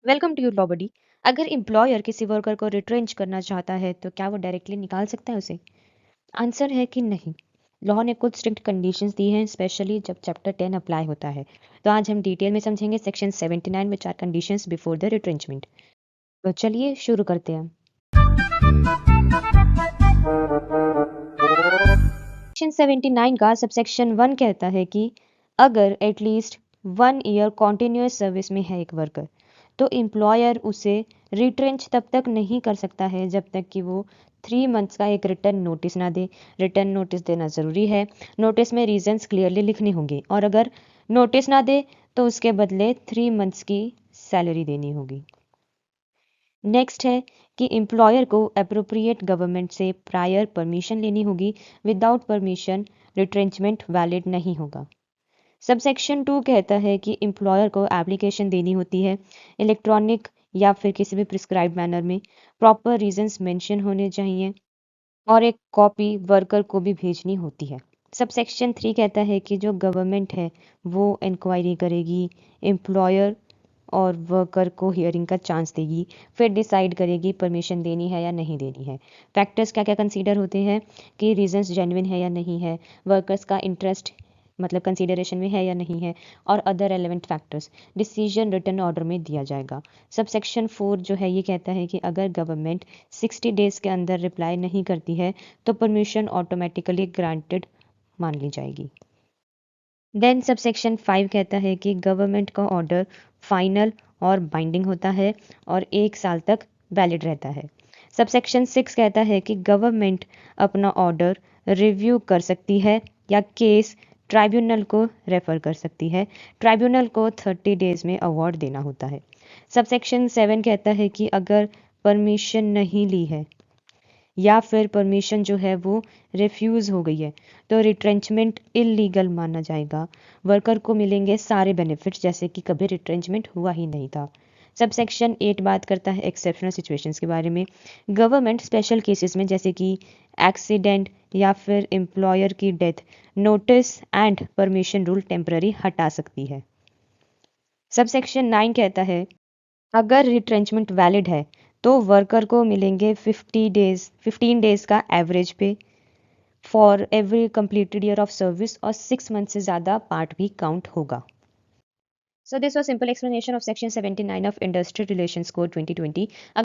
Welcome to your law बडी। अगर employer किसी worker को रिट्रेंच करना चाहता है तो क्या वो डायरेक्टली निकाल सकता है उसे? आंसर है कि नहीं। लॉ ने कुछ स्ट्रिक्ट कंडीशंस दी हैं, स्पेशली जब चैप्टर 10 अप्लाई होता है। तो आज हम डिटेल में समझेंगे section 79 which are conditions before the retrenchment. तो चलिए शुरू करते हैं। सेक्शन 79 का सबसेक्शन 1 कहता है कि अगर एटलीस्ट 1 ईयर कॉन्टिन्यूस सर्विस में है एक वर्कर, तो एम्प्लॉयर उसे रिट्रेंच तब तक नहीं कर सकता है जब तक कि वो 3 मंथ्स का एक रिटर्न नोटिस ना दे। रिटर्न नोटिस देना ज़रूरी है। नोटिस में रीजंस क्लियरली लिखने होंगे और अगर नोटिस ना दे तो उसके बदले 3 मंथ्स की सैलरी देनी होगी। नेक्स्ट है कि एम्प्लॉयर को अप्रोप्रिएट गवर्नमेंट से प्रायर परमिशन लेनी होगी। विदाउट परमिशन रिट्रेंचमेंट वैलिड नहीं होगा। सबसेक्शन 2 कहता है कि एम्प्लॉयर को एप्लीकेशन देनी होती है इलेक्ट्रॉनिक या फिर किसी भी प्रिस्क्राइब मैनर में। प्रॉपर रीजंस मेंशन होने चाहिए और एक कॉपी वर्कर को भी भेजनी होती है। सबसेक्शन 3 कहता है कि जो गवर्नमेंट है वो इंक्वायरी करेगी, एम्प्लॉयर और वर्कर को हियरिंग का चांस देगी, फिर डिसाइड करेगी परमिशन देनी है या नहीं देनी है। फैक्टर्स क्या क्या कंसीडर होते हैं कि रीजंस जेन्युइन है या नहीं है, वर्कर्स का इंटरेस्ट मतलब कंसीडरेशन में है या नहीं है, और other relevant factors. Decision written order में दिया जाएगा। सबसेक्शन 4 जो है ये कहता है कि अगर गवर्नमेंट 60 डेज के अंदर रिप्लाई नहीं करती है तो परमिशन ऑटोमेटिकली ग्रांटेड मान ली जाएगी। देन सबसेक्शन 5 कहता है कि गवर्नमेंट का ऑर्डर फाइनल और बाइंडिंग होता है और 1 साल तक वैलिड रहता है। सबसेक्शन 6 कहता है कि गवर्नमेंट अपना ऑर्डर रिव्यू कर सकती है या केस ट्राइब्यूनल को रेफर कर सकती है। ट्राइब्यूनल को 30 डेज में अवार्ड देना होता है। सबसेक्शन 7 कहता है कि अगर परमिशन नहीं ली है या फिर परमिशन जो है वो रिफ्यूज़ हो गई है तो रिट्रेंचमेंट इलीगल माना जाएगा। वर्कर को मिलेंगे सारे बेनिफिट्स जैसे कि कभी रिट्रेंचमेंट हुआ ही नहीं था। सबसेक्शन 8 बात करता है एक्सेप्शनल सिचुएशंस के बारे में। गवर्नमेंट स्पेशल केसेस में जैसे कि एक्सीडेंट या फिर एम्प्लॉयर की death notice and permission rule temporary हटा सकती है। सबसेक्शन 9 कहता है अगर रिट्रेंचमेंट वैलिड है तो वर्कर को मिलेंगे 15 डेज का एवरेज पे for every completed year of service और 6 मंथ से ज़्यादा पार्ट भी काउंट होगा। So this was simple explanation of section 79 of Industrial Relations Code 2020.